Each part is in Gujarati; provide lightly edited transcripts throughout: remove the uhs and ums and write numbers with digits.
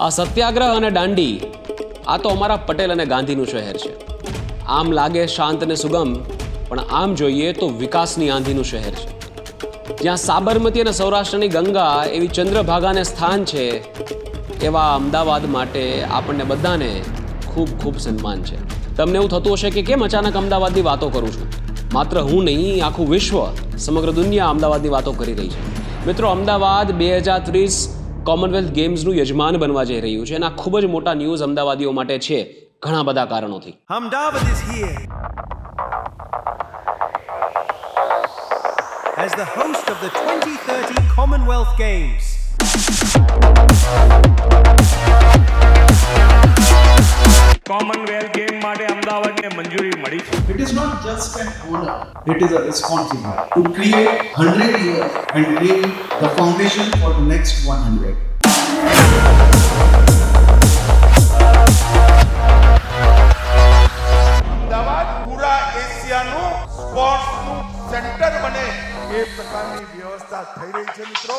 આ સત્યાગ્રહ અને દાંડી આ તો અમારા પટેલ અને ગાંધીનું શહેર છે. આમ લાગે શાંત અને સુગમ, પણ આમ જોઈએ તો વિકાસની આંધીનું શહેર છે. જ્યાં સાબરમતી અને સૌરાષ્ટ્રની ગંગા એવી ચંદ્રભાગાને સ્થાન છે, એવા અમદાવાદ માટે આપણને બધાને ખૂબ ખૂબ સન્માન છે. તમને એવું થતું હશે કે કેમ અચાનક અમદાવાદની વાતો કરું છું? માત્ર હું નહીં, આખું વિશ્વ, સમગ્ર દુનિયા અમદાવાદની વાતો કરી રહી છે. મિત્રો, અમદાવાદ 2030 કોમનવેલ્થ ગેમ્સનું યજમાન બનવા જઈ રહ્યું છે અને આ ખૂબ જ મોટા ન્યૂઝ અમદાવાદીઓ માટે છે, ઘણા બધા કારણોથી. Ahmedabad is here as the host of the 2030 Commonwealth Games. Commonwealth game માટે અમદાવાદને મંજૂરી મળી છે. It is not just an honor, it is a responsibility to create 100 years and lay the foundation for the next 100. Ahmedabad પૂરા એશિયાનું સ્પોર્ટ્સનું સેન્ટર બને એ પ્રકારની વ્યવસ્થા થઈ રહી છે. મિત્રો,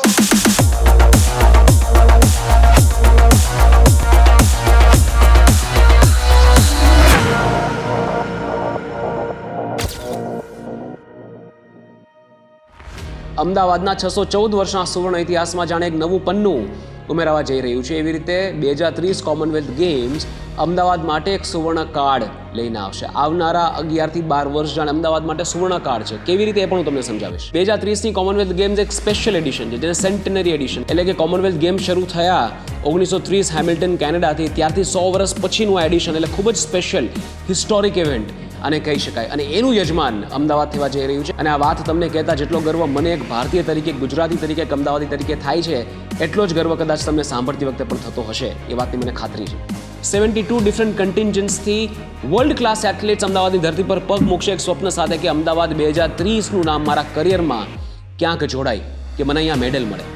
અમદાવાદના 614 વર્ષના સુવર્ણ ઇતિહાસમાં જાણે એક નવું પન્નું ઉમેરાવા જઈ રહ્યું છે. એવી રીતે 2030 કોમનવેલ્થ ગેમ્સ અમદાવાદ માટે એક સુવર્ણ કાર્ડ લઈને આવશે. આવનારા 11 થી 12 વર્ષ જાણે અમદાવાદ માટે સુવર્ણ કાર્ડ છે. કેવી રીતે એ પણ હું તમને સમજાવીશ. 2030ની કોમનવેલ્થ ગેમ્સ એક સ્પેશિયલ એડિશન છે, જેને સેન્ટેનરી એડિશન, એટલે કે કોમનવેલ્થ ગેમ્સ શરૂ થયા 1930 હેમિલ્ટન કેનેડાથી, ત્યારથી 100 વર્ષ પછીનું આ એડિશન, એટલે ખૂબ જ સ્પેશિયલ હિસ્ટોરિક ઇવેન્ટ આને કહી શકાય. અને એનું યજમાન અમદાવાદ થવા જઈ રહ્યું છે. અને આ વાત તમને કહેતા જેટલો ગર્વ મને એક ભારતીય તરીકે, ગુજરાતી તરીકે, અમદાવાદી તરીકે થાય છે, એટલો જ ગર્વ કદાચ તમને સાંભળતી વખતે પણ થતો હશે, એ વાતની મને ખાતરી છે. 72 ડિફરન્ટ કન્ટિન્જન્ટ્સથી વર્લ્ડ ક્લાસ એથ્લેટ્સ અમદાવાદની ધરતી પર પગ મૂકશે એક સ્વપ્ન સાથે કે અમદાવાદ 2030નું નામ મારા કરિયરમાં ક્યાંક જોડાય, કે મને અહીંયા મેડલ મળે.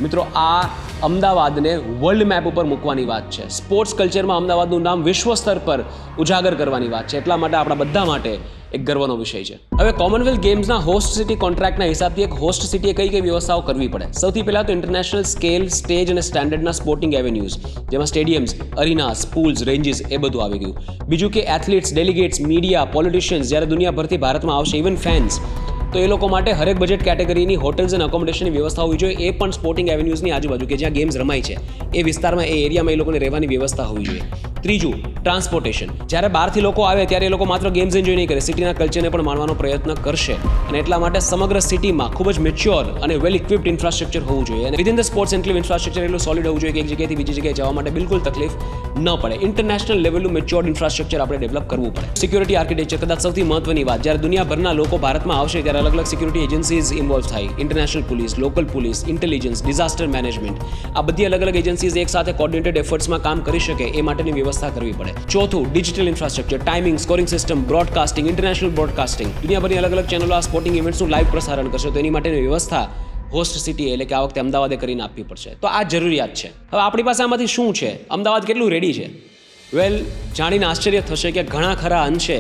મિત્રો, આ અમદાવાદને વર્લ્ડ મેપ ઉપર મૂકવાની વાત છે. સ્પોર્ટ્સ કલ્ચરમાં અમદાવાદનું નામ વિશ્વ સ્તર પર ઉજાગર કરવાની વાત છે. એટલા માટે આપણા બધા માટે એક ગર્વનો વિષય છે. હવે કોમનવેલ્થ ગેમ્સના હોસ્ટ સિટી કોન્ટ્રાક્ટના હિસાબથી એક હોસ્ટ સિટીએ કઈ કઈ વ્યવસ્થાઓ કરવી પડે? સૌથી પહેલાં તો ઇન્ટરનેશનલ સ્કેલ, સ્ટેજ અને સ્ટેન્ડર્ડના સ્પોર્ટિંગ એવેન્યુઝ, જેમાં સ્ટેડિયમ્સ, અરીનાસ, પૂલ્સ, રેન્જીસ એ બધું આવી ગયું. બીજું કે એથ્લીટ્સ, ડેલિગેટ્સ, મીડિયા, પોલિટિશિયન્સ જ્યારે દુનિયાભરથી ભારતમાં આવશે, ઇવન ફેન્સ, તો એ લોકો માટે હરેક બજેટ કેટેગરીની હોટેલ્સ અને અકોમોડેશનની વ્યવસ્થા હોવી જોઈએ. એ પણ સ્પોર્ટિંગ એવેન્યુઝની આજુબાજુ, કે જ્યાં ગેમ્સ રમાય છે એ વિસ્તારમાં, એ એરિયામાં એ લોકોને રહેવાની વ્યવસ્થા હોવી જોઈએ. ત્રીજું, ટ્રાન્સપોર્ટેશન. જ્યારે બહારથી લોકો આવે ત્યારે એ લોકો માત્ર ગેમ્સ એન્જોય નહીં કરે, સિટીના કલ્ચરને પણ માણવાનો પ્રયત્ન કરશે. અને એટલા માટે સમગ્ર સિટીમાં ખૂબ જ મેચ્યોર અને વેલ ઇક્વિપ્ડ ઇન્ફ્રાસ્ટ્રક્ચર હોવું જોઈએ. અને વિધિન ધ સ્પોર્ટ્સ એન્ક્લેવ ઇન્ફ્રાસ્ટ્રક્ચર એટલું સોલિડ હોવું જોઈએ કે એક જગ્યાએથી બીજી જગ્યાએ જવા માટે બિલકુલ તકલીફ ન પડે. ઇન્ટરનેશનલ લેવલનું મેચ્યોર્ડ ઇન્ફ્રાસ્ટ્રક્ચર આપણે ડેવલપ કરવું પડે. સિક્યુરિટી આર્કિટેક્ચર કદાચ સૌથી મહત્વની વાત. જ્યારે દુનિયાભરના લોકો ભારતમાં આવશે ત્યારે અલગ અલગ સિક્યુરિટી એજન્સીઝ ઇન્વોલ્વ થાય. International police, local police, intelligence, disaster management, આ બધી અલગ અલગ એજન્સીઝ એક સાથે કોર્ડિનેટેડ એફર્ટ્સમાં કામ કરી શકે એ માટેની વ્યવસ્થા કરવી પડે. ચોથું, digital infrastructure, timing, scoring system, broadcasting, international broadcasting. દુનિયાભરની અલગ અલગ ચેનલો આ સ્પોર્ટિંગ ઇવેન્ટ્સનું લાઈવ પ્રસારણ કરશે, તો એની માટેની વ્યવસ્થા હોસ્ટ સિટી એટલે કે આ વખતે અમદાવાદે કરીને આપવી પડશે. તો આ જરૂરિયાત છે. હવે આપણી પાસે આમાંથી શું છે? અમદાવાદ કેટલું રેડી છે? વેલ, જાણીને આશ્ચર્ય થશે કે ઘણા ખરા અંશે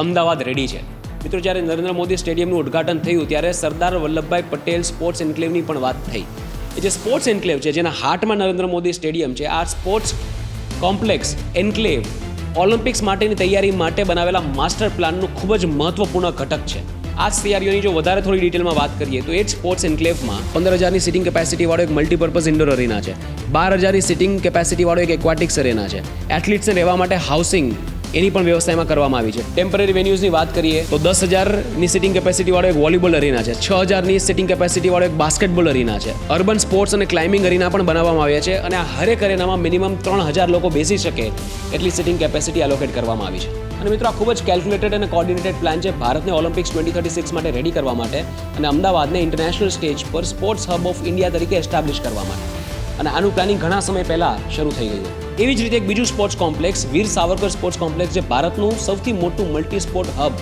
અમદાવાદ રેડી છે. મિત્રો, જ્યારે નરેન્દ્ર મોદી સ્ટેડિયમનું ઉદ્ઘાટન થયું ત્યારે સરદાર વલ્લભભાઈ પટેલ સ્પોર્ટ્સ એન્ક્લેવની પણ વાત થઈ. એ જે સ્પોર્ટ્સ એન્ક્લેવ છે, જેના હાર્ટમાં નરેન્દ્ર મોદી સ્ટેડિયમ છે, આ સ્પોર્ટ્સ કોમ્પ્લેક્સ એન્ક્લેવ ઓલિમ્પિક્સ માટેની તૈયારી માટે બનાવેલા માસ્ટર પ્લાનનું ખૂબ જ મહત્વપૂર્ણ ઘટક છે. આ જ તૈયારીઓની જો વધારે થોડી ડિટેલમાં વાત કરીએ તો એ જ સ્પોર્ટ્સ એન્ક્લેવમાં 15,000ની સિટિંગ કેપેસિટીવાળો એક મલ્ટીપર્પઝ ઇન્ડોર અરીના છે, 12,000ની સિટિંગ કેપેસિટીવાળો એક એક્વાટિક્સ અરેના છે, એથ્લીટ્સને રહેવા માટે હાઉસિંગ એની પણ વ્યવસ્થા એમાં કરવામાં આવી છે. ટેમ્પરરી વેન્યુઝની વાત કરીએ તો 10,000ની સિટિંગ કેપેસિટીવાળો એક વોલીબોલ અરીના છે, 6,000ની સિટિંગ કેપેસિટીવાળો એક બાસ્કેટબોલ અરીના છે, અર્બન સ્પોર્ટ્સ અને ક્લાઇમ્બિંગ અરીના પણ બનાવવામાં આવ્યા છે. અને આ હરેક અરેનામાં મિનિમમ 3,000 લોકો બેસી શકે એટલી સિટિંગ કેપેસિટી એલોકેટ કરવામાં આવી છે. અને મિત્રો, આ ખૂબ જ કેલ્ક્યુલેટેડ અને કોર્ડિનેટેડ પ્લાન છે ભારતને ઓલિમ્પિક્સ 2036 માટે રેડી કરવા માટે અને અમદાવાદને ઇન્ટરનેશનલ સ્ટેજ પર સ્પોર્ટ્સ હબ ઓફ ઇન્ડિયા તરીકે એસ્ટાબ્લિશ કરવા માટે. અને આનું પ્લાનિંગ ઘણા સમય પહેલાં શરૂ થઈ ગયું. એવી જ રીતે એક બીજું સ્પોર્ટ્સ કોમ્પ્લેક્સ, વીર સાવરકર સ્પોર્ટ્સ કોમ્પ્લેક્સ, જે ભારતનું સૌથી મોટું મલ્ટી સ્પોર્ટ હબ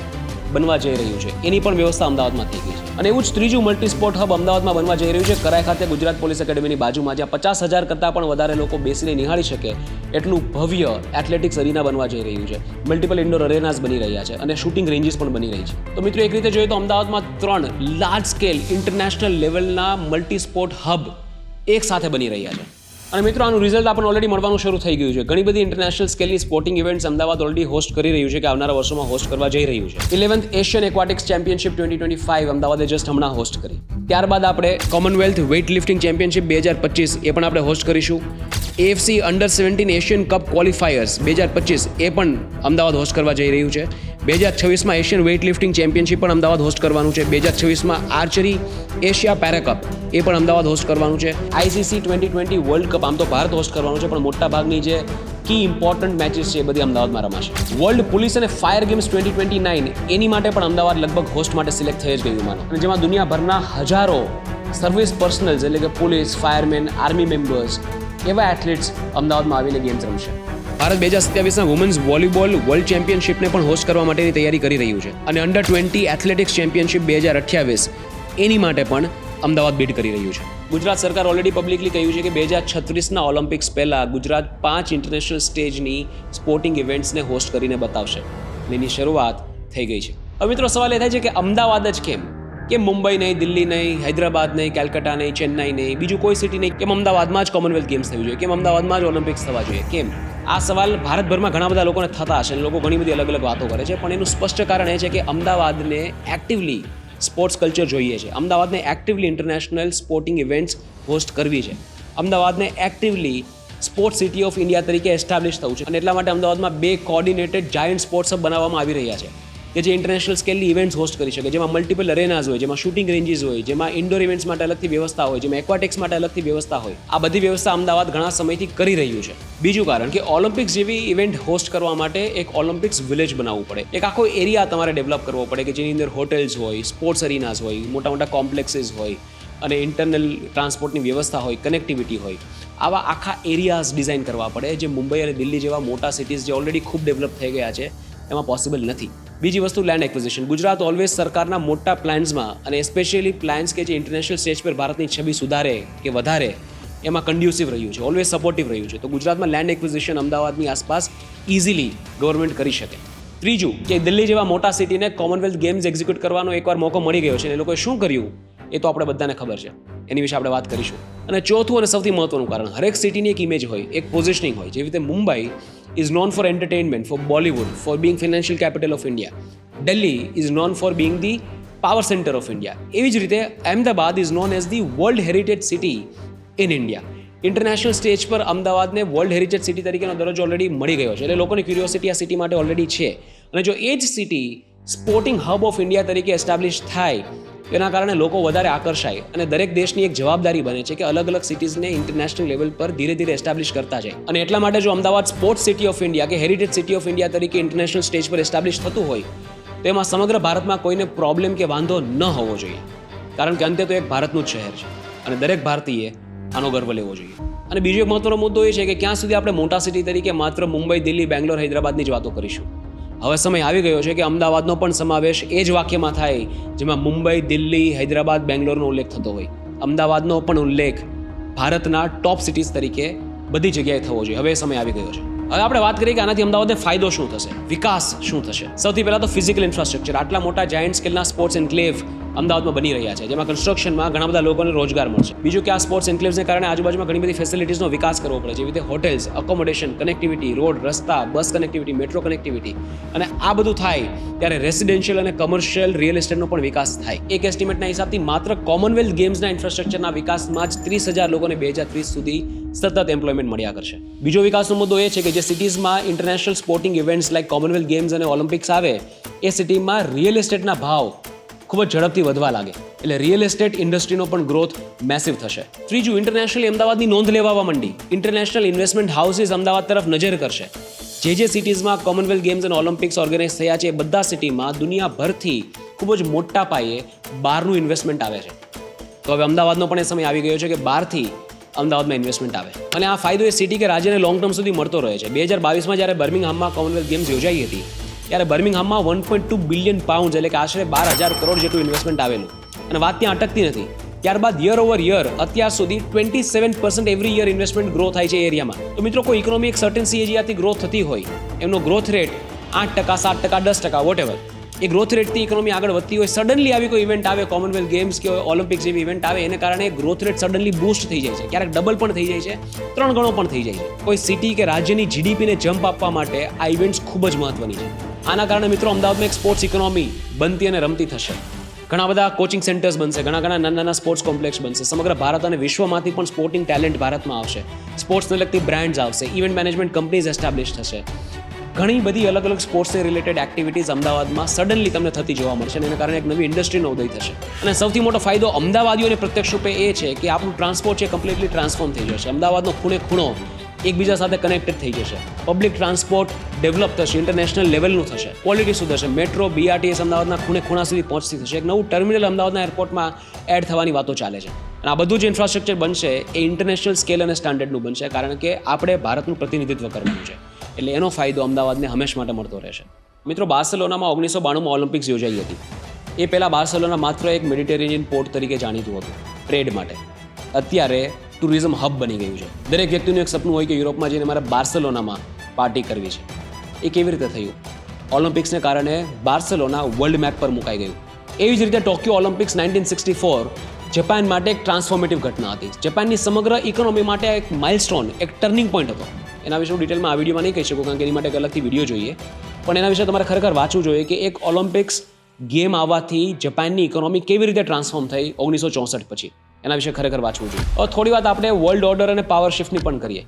બનવા જઈ રહ્યું છે, એની પણ વ્યવસ્થા અમદાવાદમાં થઈ ગઈ છે. અને એવું જ ત્રીજું મલ્ટી સ્પોર્ટ હબ અમદાવાદમાં બનવા જઈ રહ્યું છે કરાઈ ખાતે ગુજરાત પોલીસ એકેડમીની બાજુમાં, જ્યાં 50,000 કરતાં પણ વધારે લોકો બેસીને નિહાળી શકે એટલું ભવ્ય એથ્લેટિક્સ અરીના બનવા જઈ રહ્યું છે. મલ્ટિપલ ઇન્ડોર અરેનાસ બની રહ્યા છે અને શૂટિંગ રેન્જીસ પણ બની રહી છે. તો મિત્રો, એક રીતે જોઈએ તો અમદાવાદમાં 3 લાર્જ સ્કેલ ઇન્ટરનેશનલ લેવલના મલ્ટી સ્પોર્ટ હબ એક સાથે બની રહ્યા છે. અને મિત્રો આનું રિઝલ્ટ આપણને ઓલરેડી મળવાનું શરૂ થઈ ગયું છે. ઘણી બધી ઇન્ટરનેશનલ સ્કેલની sporting events Ahmedabad already host કરી રહ્યું છે કે આવનારા વર્ષોમાં હોસ્ટ કરવા જઈ રહ્યું છે. 11th એશિયન એક્વાટિક્સ ચેમ્પિયનશિપ 2025 અમદાવાદે જસ્ટ હમણાં હોસ્ટ કરી. ત્યારબાદ આપણે કોમનવેલ્થ વેઇટ લિફ્ટિંગ ચેમ્પિયનશિપ 2025 એ પણ આપણે હોસ્ટ કરીશું. AFC under 17 Asian cup qualifiers 2025 એ પણ અમદાવાદ હોસ્ટ કરવા જઈ રહ્યું છે. 2026માં એશિયન વેઇટ લિફ્ટિંગ ચેમ્પિયનશિપ પણ અમદાવાદ હોસ્ટ કરવાનું છે. 2026માં આર્ચરી એશિયા પેરાકપ એ પણ અમદાવાદ હોસ્ટ કરવાનું છે. ICC 2020 વર્લ્ડ કપ આમ તો ભારત હોસ્ટ કરવાનું છે, પણ મોટા ભાગની જે કી ઇમ્પોર્ટન્ટ મેચીસ છે એ બધી અમદાવાદમાં રમાશે. વર્લ્ડ પોલીસ અને ફાયર ગેમ્સ 2029 એની માટે પણ અમદાવાદ લગભગ હોસ્ટ માટે સિલેક્ટ થઈ જ ગયું માનો, અને જેમાં દુનિયાભરના હજારો સર્વિસ પર્સનલ્સ એટલે કે પોલીસ, ફાયરમેન, આર્મી મેમ્બર્સ એવા એથ્લેટ્સ અમદાવાદમાં આવીને ગેમ્સ રમશે. ભારત 2027ના વુમન્સ વોલીબોલ વર્લ્ડ ચેમ્પિયનશિપને પણ હોસ્ટ કરવા માટેની તૈયારી કરી રહ્યું છે, અને અંડર 20 એથ્લેટિક્સ ચેમ્પિયનશિપ 2028 એની માટે પણ અમદાવાદ બીડ કરી રહ્યું છે. ગુજરાત સરકાર ઓલરેડી પબ્લિકલી કહ્યું છે કે 2036ના ઓલિમ્પિક્સ પહેલાં ગુજરાત 5 ઇન્ટરનેશનલ સ્ટેજની સ્પોર્ટિંગ ઇવેન્ટ્સને હોસ્ટ કરીને બતાવશે. એની શરૂઆત થઈ ગઈ છે. હવે મિત્રો સવાલ એ થાય છે કે અમદાવાદ જ કેમ મુંબઈ નહીં, દિલ્હી નહીં, હૈદરાબાદ નહીં, કેલકટા નહીં, ચેન્નાઈ નહીં, બીજું કોઈ સિટી નહીં, કેમ અમદાવાદમાં જ કોમનવેલ્થ ગેમ્સ થવી જોઈએ, કેમ અમદાવાદમાં જ ઓલિમ્પિક્સ થવા જોઈએ, કેમ? આ સવાલ ભારતભરમાં ઘણા બધા લોકોને થતા હશે અને લોકો ઘણી બધી અલગ અલગ વાતો કરે છે, પણ એનું સ્પષ્ટ કારણ એ છે કે અમદાવાદને એક્ટિવલી સ્પોર્ટ્સ કલ્ચર જોઈએ છે. અમદાવાદને actively international sporting events host કરવી છે. અમદાવાદને actively sports city of India તરીકે એસ્ટાબ્લિશ થવું છે, અને એટલા માટે અમદાવાદમાં 2 કોઓર્ડિનેટેડ જાયન્ટ સ્પોર્ટ્સ હબ બનાવવામાં આવી રહ્યા છે કે જે ઇન્ટરનેશનલ સ્કેલની ઇવેન્ટ્સ હોસ્ટ કરી શકે, જેમાં મલ્ટિપલ અરેનાઝ હોય, જેમાં શૂટિંગ રેન્જીસ હોય, જેમાં ઇન્ડોર ઇવેન્ટ્સ માટે અલગથી વ્યવસ્થા હોય, જેમાં એક્વાટિક્સ માટે અલગથી વ્યવસ્થા હોય. આ બધી વ્યવસ્થા અમદાવાદ ઘણા સમયથી કરી રહ્યું છે. બીજું કારણ કે ઓલિમ્પિક્સ જેવી ઇવેન્ટ હોસ્ટ કરવા માટે એક ઓલિમ્પિક્સ વિલેજ બનાવવું પડે, એક આખો એરિયા તમારે ડેવલપ કરવો પડે કે જેની અંદર હોટેલ્સ હોય, સ્પોર્ટ્સ અરીનાઝ હોય, મોટા મોટા કોમ્પ્લેક્સીસ હોય, અને ઇન્ટરનલ ટ્રાન્સપોર્ટની વ્યવસ્થા હોય, કનેક્ટિવિટી હોય. આવા આખા એરિયાઝ ડિઝાઇન કરવા પડે, જે મુંબઈ અને દિલ્હી જેવા મોટા સિટીઝ જે ઓલરેડી ખૂબ ડેવલપ થઈ ગયા છે એમાં પોસિબલ નથી. બીજી વસ્તુ લેન્ડ એક્વિઝિશન. ગુજરાત ઓલવેઝ સરકારના મોટા પ્લાન્સમાં, અને સ્પેશિયલી પ્લાન્સ કે જે ઇન્ટરનેશનલ સ્ટેજ પર ભારતની છબી સુધારે કે વધારે એમાં કન્ડ્યુસિવ રહ્યું છે, ઓલવેઝ સપોર્ટિવ રહ્યું છે. તો ગુજરાતમાં લેન્ડ એક્વિઝિશન અમદાવાદની આસપાસ ઇઝીલી ગવર્મેન્ટ કરી શકે. ત્રીજું કે દિલ્હી જેવા મોટા સિટીને કોમનવેલ્થ ગેમ્સ એક્ઝિક્યુટ કરવાનો એકવાર મોકો મળી ગયો છે, અને એ લોકોએ શું કર્યું એ તો આપણે બધાને ખબર છે, એની વિશે આપણે વાત કરીશું. અને ચોથું અને સૌથી મહત્વનું કારણ, હરેક સિટીની એક ઇમેજ હોય, એક પોઝિશનિંગ હોય. જેવી રીતે Mumbai is known for entertainment, for Bollywood, for being financial capital of India. Delhi is known for being the power center of India. એવી જ રીતે Ahmedabad is known as the World Heritage City in India. International stage પર અમદાવાદને વર્લ્ડ હેરિટેજ સિટી તરીકેનો દરજ્જો ઓલરેડી મળી ગયો છે, એટલે લોકોની ક્યુરિયોસિટી આ સિટી માટે ઓલરેડી છે. અને જો એ જ city sporting hub of India તરીકે એસ્ટાબ્લિશ થાય, એના કારણે લોકો વધારે આકર્ષાય, અને દરેક દેશની એક જવાબદારી બને છે કે અલગ અલગ સિટીઝને ઇન્ટરનેશનલ લેવલ પર ધીરે ધીરે એસ્ટાબ્લિશ કરતા જાય. અને એટલા માટે જો Ahmedabad sports city of India કે હેરિટેજ સિટી ઓફ ઇન્ડિયા તરીકે ઇન્ટરનેશનલ સ્ટેજ પર એસ્ટાબ્લિશ થતું હોય, તો એમાં સમગ્ર ભારતમાં કોઈને પ્રોબ્લેમ કે વાંધો ન હોવો જોઈએ, કારણ કે અંતે તો એક ભારતનું જ શહેર છે, અને દરેક ભારતીયે આનો ગર્વ લેવો જોઈએ. અને બીજો એક મહત્વનો મુદ્દો એ છે કે ક્યાં સુધી આપણે મોટા સિટી તરીકે માત્ર મુંબઈ, દિલ્હી, બેંગ્લોર, હૈદરાબાદની જ વાતો કરીશું. હવે સમય આવી ગયો છે કે અમદાવાદનો પણ સમાવેશ એ જ વાક્યમાં થાય જેમાં મુંબઈ, દિલ્હી, હૈદરાબાદ, બેંગ્લોરનો ઉલ્લેખ થતો હોય. અમદાવાદનો પણ ઉલ્લેખ ભારતના ટોપ સિટીઝ તરીકે બધી જગ્યાએ થવો જોઈએ. હવે સમય આવી ગયો છે. હવે આપણે વાત કરીએ કે આનાથી અમદાવાદને ફાયદો શું થશે, વિકાસ શું થશે. સૌથી પહેલાં તો ફિઝિકલ ઇન્ફ્રાસ્ટ્રક્ચર. આટલા મોટા જાયન્ટ સ્કેલના સ્પોર્ટ્સ એન્ક્લેવ અમદાવાદમાં બની રહ્યા છે, જેમાં કન્સ્ટ્રક્શનમાં ઘણા બધા લોકોને રોજગાર મળશે. બીજું કે આ સ્પોર્ટ્સ એન્ક્લેવ્સને કારણે આજુબાજુમાં ઘણી બધી ફેસિલિટીઝનો વિકાસ કરવો પડે, જેવી રીતે હોટેલ્સ, અકોમોડેશન, કનેક્ટિવિટી, રોડ, રસ્તા, બસ કનેક્ટિવિટી, મેટ્રો કનેક્ટિવિટી. અને આ બધું થાય ત્યારે રેસિડેન્શિયલ અને કમર્શિયલ રિયલ એસ્ટેટનો પણ વિકાસ થાય. એક એસ્ટિમેટના હિસાબથી માત્ર કોમનવેલ્થ ગેમ્સના ઇન્ફ્રાસ્ટ્રક્ચરના વિકાસમાં જ 30,000 લોકોને 2030 સુધી સતત એમ્પ્લોયમેન્ટ મળ્યા કરશે. બીજો વિકાસનો મુદ્દો એ છે કે જે સિટીઝમાં international sporting events like Commonwealth Games અને ઓલિમ્પિક્સ આવે, એ સિટીમાં રિયલ એસ્ટેટના ભાવ ખૂબ જ ઝડપથી વધવા લાગે, એટલે રિયલ એસ્ટેટ ઇન્ડસ્ટ્રીનો પણ ગ્રોથ મેસિવ થશે. ત્રીજું, ઇન્ટરનેશનલી અમદાવાદની નોંધ લેવા માંડી. ઇન્ટરનેશનલ ઇન્વેસ્ટમેન્ટ હાઉસીસ અમદાવાદ તરફ નજર કરશે. જે સિટીઝમાં કોમનવેલ્થ ગેમ્સ અને ઓલિમ્પિક્સ ઓર્ગેનાઇઝ થયા છે, એ બધા સિટીમાં દુનિયાભરથી ખૂબ જ મોટા પાયે બહારનું ઇન્વેસ્ટમેન્ટ આવે છે. તો હવે અમદાવાદનો પણ એ સમય આવી ગયો છે કે બહારથી અમદાવાદમાં ઇન્વેસ્ટમેન્ટ આવે, અને આ ફાયદો એ સિટી કે રાજ્યને લોંગ ટર્મ સુધી મળતો રહે છે. 2022માં જ્યારે બર્મિંગહામમાં કોમનવેલ્થ ગેમ્સ યોજાઈ હતી, ત્યારે બર્મિંગહામમાં 1.2 બિલિયન પાઉન્ડ એટલે કે આશરે 12,000 કરોડ જેટલું ઇન્વેસ્ટમેન્ટ આવેલું, અને વાત ત્યાં અટકતી નથી. ત્યારબાદ યર ઓવર યર અત્યાર સુધી 27% એવરી યર ઇન્વેસ્ટમેન્ટ ગ્રો થાય છે એ એરિયામાં. તો મિત્રો, કોઈ ઇકોનોમી એક સર્ટન CAGRથી ગ્રોથ થતી હોય, એમનો ગ્રોથ રેટ 8%, 7%, 10%, વોટ એવર, એ ગ્રોથ રેટથી ઇકોનોમી આગળ વધતી હોય, સડનલી આવી કોઈ ઇવેન્ટ આવે, કોમનવેલ્થ ગેમ્સ કે ઓલિમ્પિક્સ જેવી ઇવેન્ટ આવે, એને કારણે ગ્રોથ રેટ સડનલી બૂસ્ટ થઈ જાય છે, ક્યારેક ડબલ પણ થઈ જાય છે, 3 ગણો પણ થઈ જાય છે. કોઈ સિટી કે રાજ્યની જીડીપીને જમ્પ આપવા માટે આ ઇવેન્ટ્સ ખૂબ જ મહત્વની છે. આના કારણે મિત્રો અમદાવાદમાં એક સ્પોર્ટ્સ ઇકોનોમી બનતી અને રમતી થશે. ઘણા બધા કોચિંગ સેન્ટર્સ બનશે, ઘણા નાના સ્પોર્ટ્સ કોમ્પ્લેક્સ બનશે, સમગ્ર ભારત અને વિશ્વમાંથી પણ સ્પોર્ટિંગ ટેલેન્ટ ભારતમાં આવશે, સ્પોર્ટ્સને લગતી બ્રાન્ડ્સ આવશે, ઇવેન્ટ મેનેજમેન્ટ કંપનીઝ એસ્ટાબ્લિશ થશે. ઘણી બધી અલગ અલગ સ્પોર્ટ્સને રિલેટેડ એક્ટિવિટીઝ અમદાવાદમાં સડનલી તમને થતી જોવા મળશે અને એના કારણે એક નવી ઇન્ડસ્ટ્રીનો ઉદય થશે. અને સૌથી મોટો ફાયદો અમદાવાદીઓને પ્રત્યક્ષ રૂપે એ છે કે આપણું ટ્રાન્સપોર્ટ છે કમ્પ્લીટલી ટ્રાન્સફોર્મ થઈ જશે. અમદાવાદનો ખૂણો એકબીજા સાથે કનેક્ટેડ થઈ જશે. પબ્લિક ટ્રાન્સપોર્ટ ડેવલપ થશે, ઇન્ટરનેશનલ લેવલનું થશે, ક્વોલિટી સુધરશે, મેટ્રો BRTS અમદાવાદના ખૂણા સુધી પહોંચતી થશે. એક નવું ટર્મિનલ અમદાવાદના એરપોર્ટમાં એડ થવાની વાતો ચાલે છે. અને આ બધું જે ઇન્ફ્રાસ્ટ્રક્ચર બનશે એ ઇન્ટરનેશનલ સ્કેલ અને સ્ટાન્ડર્ડનું બનશે, કારણ કે આપણે ભારતનું પ્રતિનિધિત્વ કરવાનું છે. એટલે એનો ફાયદો અમદાવાદને હંમેશ માટે મળતો રહેશે. મિત્રો, બાર્સેલોનામાં 1992માં ઓલિમ્પિક્સ યોજાઈ હતી. એ પહેલાં બાર્સેલોના માત્ર એક મેડિટેરેનિયન પોર્ટ તરીકે જાણીતું હતું ટ્રેડ માટે. અત્યારે ટુરિઝમ હબ બની ગયું છે. દરેક વ્યક્તિનું એક સપનું હોય કે યુરોપમાં જઈને મારે બાર્સેલોનામાં પાર્ટી કરવી છે. એ કેવી રીતે થયું? ઓલિમ્પિક્સને કારણે બાર્સેલોના વર્લ્ડ મેપ પર મુકાઈ ગયું. એવી જ રીતે ટોક્યો ઓલિમ્પિક્સ 1964 જાપાન માટે એક ટ્રાન્સફોર્મેટિવ ઘટના હતી. જાપાનની સમગ્ર ઇકોનોમી માટે એક માઇલસ્ટોન, એક ટર્નિંગ પોઈન્ટ હતો. એના વિશે હું ડિટેલમાં આ વિડીયોમાં નહીં કહી શકું, કારણ કે એની માટે એક અલગથી વિડીયો જોઈએ. પણ એના વિશે તમારે ખરેખર વાંચવું જોઈએ કે એક ઓલિમ્પિક્સ ગેમ આવવાથી જાપાનની ઇકોનોમી કેવી રીતે ટ્રાન્સફોર્મ થઈ 1964 પછી. એના વિશે ખરેખર વાંચવું જોઈએ. હવે થોડી વાત આપણે વર્લ્ડ ઓર્ડર અને પાવર શિફ્ટની પણ કરીએ.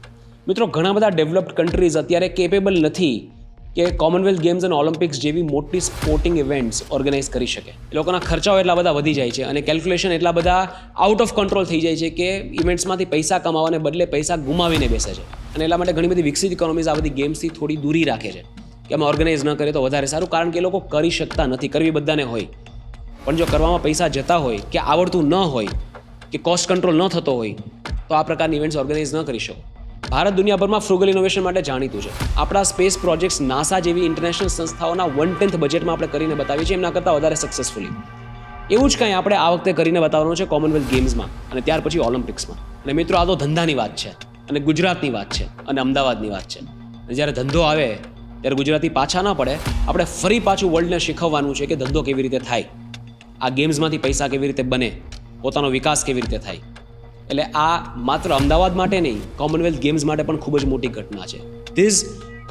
મિત્રો, ઘણા બધા ડેવલપ્ડ કન્ટ્રીઝ અત્યારે કેપેબલ નથી કે કોમનવેલ્થ ગેમ્સ અને ઓલિમ્પિક્સ જેવી મોટી સ્પોર્ટિંગ ઇવેન્ટ્સ ઓર્ગેનાઇઝ કરી શકે. એ લોકોના ખર્ચાઓ એટલા બધા વધી જાય છે અને કેલ્ક્યુલેશન એટલા બધા આઉટ ઓફ કંટ્રોલ થઈ જાય છે કે ઇવેન્ટ્સમાંથી પૈસા કમાવાને બદલે પૈસા ગુમાવીને બેસે છે. અને એટલા માટે ઘણી બધી વિકસિત ઇકોનોમીઝ આ બધી ગેમ્સથી થોડી દૂરી રાખે છે કે અમે ઓર્ગેનાઇઝ ન કરીએ તો વધારે સારું, કારણ કે એ લોકો કરી શકતા નથી. કરવી બધાને હોય, પણ જો કરવામાં પૈસા જતા હોય કે આવડતું ન હોય કે કોસ્ટ કંટ્રોલ ન થતો હોય તો આ પ્રકારની ઇવેન્ટ્સ ઓર્ગેનાઇઝ ન કરી શકો. ભારત દુનિયાભરમાં ફ્રુગલ ઇનોવેશન માટે જાણીતું છે. આપણા સ્પેસ પ્રોજેક્ટ્સ નાસા જેવી ઇન્ટરનેશનલ સંસ્થાઓના 1/10 બજેટમાં આપણે કરીને બતાવીએ છીએ, એમના કરતાં વધારે સક્સેસફુલી. એવું જ કંઈ આપણે આ વખતે કરીને બતાવવાનું છે કોમનવેલ્થ ગેમ્સમાં અને ત્યાર પછી ઓલિમ્પિક્સમાં. અને મિત્રો, આ તો ધંધાની વાત છે અને ગુજરાતની વાત છે અને અમદાવાદની વાત છે. અને જ્યારે ધંધો આવે ત્યારે ગુજરાતી પાછા ના પડે. આપણે ફરી પાછું વર્લ્ડને શીખવવાનું છે કે ધંધો કેવી રીતે થાય, આ ગેમ્સમાંથી પૈસા કેવી રીતે બને, પોતાનો વિકાસ કેવી રીતે થાય. એટલે આ માત્ર અમદાવાદ માટે નહીં, કોમનવેલ્થ ગેમ્સ માટે પણ ખૂબ જ મોટી ઘટના છે. This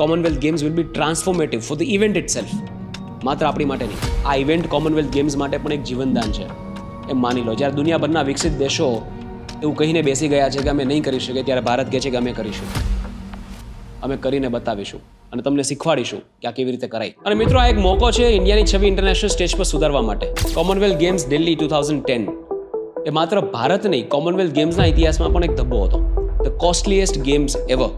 Commonwealth games will be transformative for the event it self. માત્ર આપણી માટે નહીં, આ ઇવેન્ટ કોમનવેલ્થ ગેમ્સ માટે પણ એક જીવનદાન છે. એમ માની લો, જ્યારે દુનિયાભરના વિકસિત દેશો એવું કહીને બેસી ગયા છે કે અમે નહીં કરી શકીએ, ત્યારે ભારત કહે છે કે અમે કરીશું, અમે કરીને બતાવીશું અને તમને શીખવાડીશું કે આ કેવી રીતે કરાય. અને મિત્રો, આ એક મોકો છે ઇન્ડિયાની છબી ઇન્ટરનેશનલ સ્ટેજ પર સુધારવા માટે. કોમનવેલ્થ ગેમ્સ દિલ્હી 2010 એ માત્ર ભારત નહીં, કોમનવેલ્થ ગેમ્સના ઇતિહાસમાં પણ એક ધબ્બો હતો. The કોસ્ટલીએસ્ટ games ever.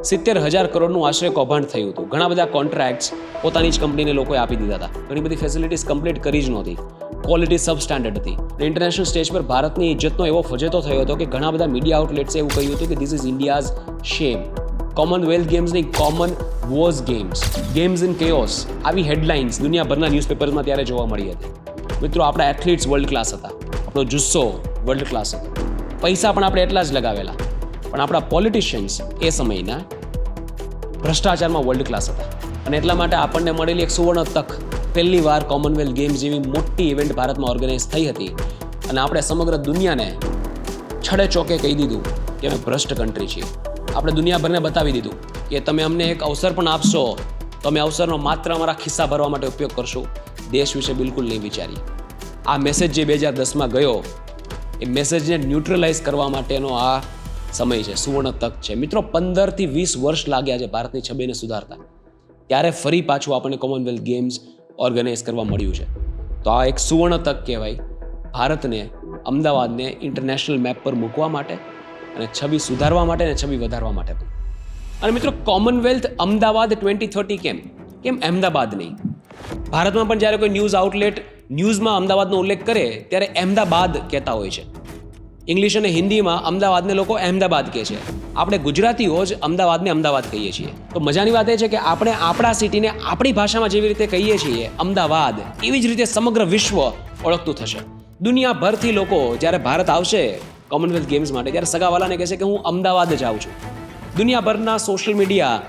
70,000 કરોડનું આશરે કૌભાંડ થયું હતું. ઘણા બધા કોન્ટ્રાક્ટ્સ પોતાની જ કંપનીને લોકોએ આપી દીધા હતા. ઘણી બધી ફેસિલિટીઝ કમ્પ્લીટ કરી જ નહોતી. ક્વોલિટી સબ સ્ટાન્ડર્ડ હતી. ઇન્ટરનેશનલ સ્ટેજ પર ભારતની ઇજ્જતનો એવો ફજેતો થયો હતો કે ઘણા બધા મીડિયા આઉટલેટ્સે એવું કહ્યું હતું કે this is India's shame. Commonwealth Games નહીં, common woes games, games in chaos, આવી હેડલાઇન્સ દુનિયાભરના ન્યૂઝપેપર્સમાં ત્યારે જોવા મળી હતી. મિત્રો, આપણા એથ્લીટ્સ વર્લ્ડ ક્લાસ હતા, આપણો જુસ્સો વર્લ્ડ ક્લાસ હતો, પૈસા પણ આપણે એટલા જ લગાવેલા, પણ આપણા પોલિટિશિયન્સ એ સમયના ભ્રષ્ટાચારમાં વર્લ્ડ ક્લાસ હતા. અને એટલા માટે આપણને મળેલી એક સુવર્ણ તક, પહેલી વાર કોમનવેલ્થ ગેમ્સ જેવી મોટી ઇવેન્ટ ભારતમાં ઓર્ગેનાઇઝ થઈ હતી અને આપણે સમગ્ર દુનિયાને છડે ચોકે કહી દીધું કે અમે ભ્રષ્ટ કન્ટ્રી છીએ. આપણે દુનિયાભરને બતાવી દીધું કે તમે અમને એક અવસર પણ આપશો તો અમે અવસરનો માત્ર અમારા ખિસ્સા ભરવા માટે ઉપયોગ કરશું, દેશ વિશે બિલકુલ નહીં વિચારીએ. આ મેસેજ જે 2010માં ગયો, એ મેસેજને ન્યુટ્રલાઇઝ કરવા માટેનો આ સમય છે, સુવર્ણ તક છે. મિત્રો, 15 થી 20 વર્ષ લાગ્યા છે ભારતની છબીને સુધારતા, ત્યારે ફરી પાછું આપણને કોમનવેલ્થ ગેમ્સ ઓર્ગેનાઇઝ કરવા મળ્યું છે. તો આ એક સુવર્ણ તક કહેવાય ભારતને, અમદાવાદને ઇન્ટરનેશનલ મેપ પર મૂકવા માટે અને છબી સુધારવા માટે અને છબી વધારવા માટે પણ. અને મિત્રો, કોમનવેલ્થ અમદાવાદ 2030 કેમ અહેમદાબાદ નહીં? ભારતમાં પણ જ્યારે કોઈ ન્યૂઝ આઉટલેટ ન્યૂઝમાં અમદાવાદનો ઉલ્લેખ કરે ત્યારે અહેમદાબાદ કહેતા હોય છે. ઇંગ્લિશ અને હિન્દીમાં અમદાવાદને લોકો અહેમદાબાદ કહે છે. આપણે ગુજરાતીઓ જ અમદાવાદને અમદાવાદ કહીએ છીએ. તો મજાની વાત એ છે કે આપણે આપણા સિટીને આપણી ભાષામાં જેવી રીતે કહીએ છીએ અમદાવાદ, એવી જ રીતે સમગ્ર વિશ્વ ઓળખતું થશે. દુનિયાભરથી લોકો જ્યારે ભારત આવશે કોમનવેલ્થ ગેમ્સ માટે, ત્યારે સગાવાલાને કહેશે કે હું અમદાવાદ જ આવું છું. દુનિયાભરના સોશિયલ મીડિયા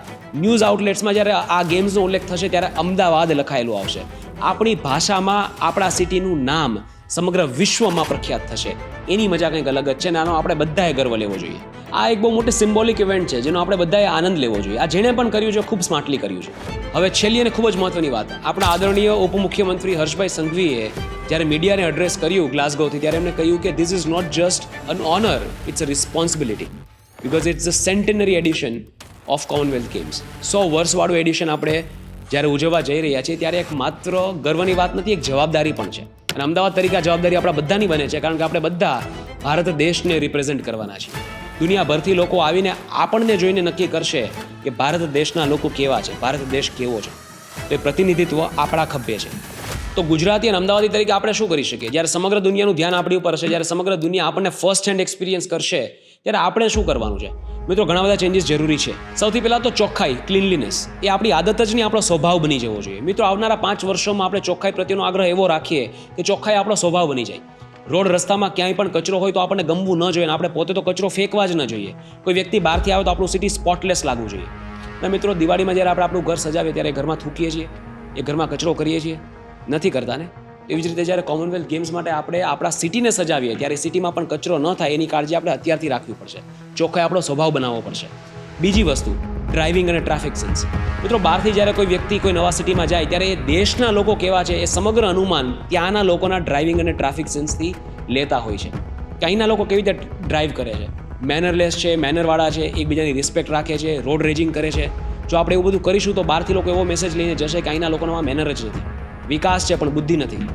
ન્યૂઝ આઉટલેટ્સમાં જ્યારે આ ગેમ્સનો ઉલ્લેખ થશે ત્યારે અમદાવાદ લખાયેલું આવશે. આપણી ભાષામાં આપણા સિટીનું નામ સમગ્ર વિશ્વમાં પ્રખ્યાત થશે. એની મજા કંઈક અલગ જ છે અને આનો આપણે બધાએ ગર્વ લેવો જોઈએ. આ એક બહુ મોટી સિમ્બોલિક ઇવેન્ટ છે જેનો આપણે બધાએ આનંદ લેવો જોઈએ. આ જેણે પણ કર્યું છે ખૂબ સ્માર્ટલી કર્યું છે. હવે છેલ્લી અને ખૂબ જ મહત્વની વાત, આપણા આદરણીય ઉપમુખ્યમંત્રી હર્ષભાઈ સંઘવીએ જ્યારે મીડિયાને એડ્રેસ કર્યું ગ્લાસગોથી, ત્યારે એમણે કહ્યું કે this is not just an honour, it's a responsibility, because it's a centenary edition of Commonwealth Games. 100 વર્ષવાળું એડિશન આપણે જ્યારે ઉજવવા જઈ રહ્યા છીએ ત્યારે એક માત્ર ગર્વની વાત નથી, એક જવાબદારી પણ છે. અને અમદાવાદ તરીકે આ જવાબદારી આપણા બધાની બને છે, કારણ કે આપણે બધા ભારત દેશને રિપ્રેઝેન્ટ કરવાના છીએ. દુનિયાભરથી લોકો આવીને આપણને જોઈને નક્કી કરશે કે ભારત દેશના લોકો કેવા છે, ભારત દેશ કેવો છે. તો એ પ્રતિનિધિત્વ આપણા ખભે છે. તો ગુજરાતી અને અમદાવાદી તરીકે આપણે શું કરી શકીએ? જ્યારે સમગ્ર દુનિયાનું ધ્યાન આપણી ઉપર હશે, જ્યારે સમગ્ર દુનિયા આપણને ફર્સ્ટ હેન્ડ એક્સપિરિયન્સ કરશે, ત્યારે આપણે શું કરવાનું છે? મિત્રો, ઘણા બધા ચેન્જીસ જરૂરી છે. સૌથી પહેલાં તો ચોખ્ખાઈ, ક્લીનલીનેસ એ આપણી આદત જ નહીં, આપણો સ્વભાવ બની જવો જોઈએ. મિત્રો, આવનારા 5 વર્ષોમાં આપણે ચોખ્ખાઈ પ્રત્યેનો આગ્રહ એવો રાખીએ કે ચોખ્ખાઈ આપણો સ્વભાવ બની જાય. રોડ રસ્તામાં ક્યાંય પણ કચરો હોય તો આપણને ગમવું ન જોઈએ, અને આપણે પોતે તો કચરો ફેંકવા જ ન જોઈએ. કોઈ વ્યક્તિ બહારથી આવે તો આપણું સિટી સ્પોટલેસ લાગવું જોઈએ. અને મિત્રો, દિવાળીમાં જ્યારે આપણે આપણું ઘર સજાવીએ ત્યારે ઘરમાં થૂકીએ છીએ, એ ઘરમાં કચરો કરીએ છીએ, નથી કરતા ને? એવી જ રીતે જ્યારે કોમનવેલ્થ ગેમ્સ માટે આપણે આપણા સિટીને સજાવીએ ત્યારે સિટીમાં પણ કચરો ન થાય એની કાળજી આપણે અત્યારથી રાખવી પડશે. ચોખ્ખાઈ આપણો સ્વભાવ બનાવવો પડશે. બીજી વસ્તુ, ડ્રાઇવિંગ અને ટ્રાફિક સેન્સ. મિત્રો, બહારથી જ્યારે કોઈ વ્યક્તિ કોઈ નવા સિટીમાં જાય ત્યારે એ દેશના લોકો કેવા છે એ સમગ્ર અનુમાન ત્યાંના લોકોના ડ્રાઇવિંગ અને ટ્રાફિક સેન્સથી લેતા હોય છે. કે અહીંના લોકો કેવી રીતે ડ્રાઈવ કરે છે, મેનરલેસ છે, મેનરવાળા છે, એકબીજાની રિસ્પેક્ટ રાખે છે, રોડ રેજિંગ કરે છે. જો આપણે એવું બધું કરીશું તો બહારથી લોકો એવો મેસેજ લઈને જશે કે અહીંના લોકોનામાં મેનર જ નથી, વિકાસ છે પણ બુદ્ધિ નથી,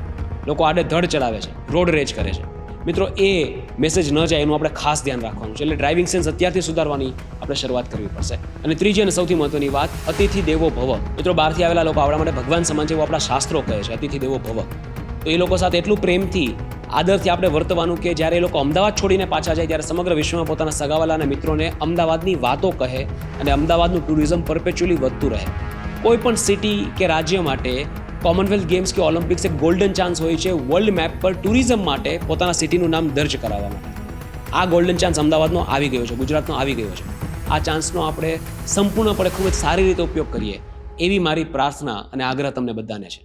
લોકો આડે ધડ ચલાવે છે, રોડ રેજ કરે છે. મિત્રો, એ મેસેજ ન જાય એનું આપણે ખાસ ધ્યાન રાખવાનું છે. એટલે ડ્રાઇવિંગ સેન્સ અત્યારથી સુધારવાની આપણે શરૂઆત કરવી પડશે. અને ત્રીજી અને સૌથી મહત્વની વાત, અતિથિ દેવો ભવ. મિત્રો, બહારથી આવેલા લોકો આપણા માટે ભગવાન સમાન છે એવું આપણા શાસ્ત્રો કહે છે, અતિથિ દેવો ભવ. તો એ લોકો સાથે એટલું પ્રેમથી, આદરથી આપણે વર્તવાનું કે જ્યારે એ લોકો અમદાવાદ છોડીને પાછા જાય ત્યારે સમગ્ર વિશ્વમાં પોતાના સગાવાલા અને મિત્રોને અમદાવાદની વાતો કહે અને અમદાવાદનું ટુરિઝમ પરપેચ્યુઅલી વધતું રહે. કોઈ પણ સિટી કે રાજ્ય માટે કોમનવેલ્થ ગેમ્સ કે ઓલિમ્પિક્સ એક ગોલ્ડન ચાન્સ હોય છે વર્લ્ડ મેપ પર ટુરિઝમ માટે પોતાના સિટીનું નામ દર્જ કરાવવા માટે. આ ગોલ્ડન ચાન્સ અમદાવાદનો આવી ગયો છે, ગુજરાતનો આવી ગયો છે. આ ચાન્સનો આપણે સંપૂર્ણપણે ખૂબ જ સારી રીતે ઉપયોગ કરીએ એવી મારી પ્રાર્થના અને આગ્રહ તમને બધાને છે.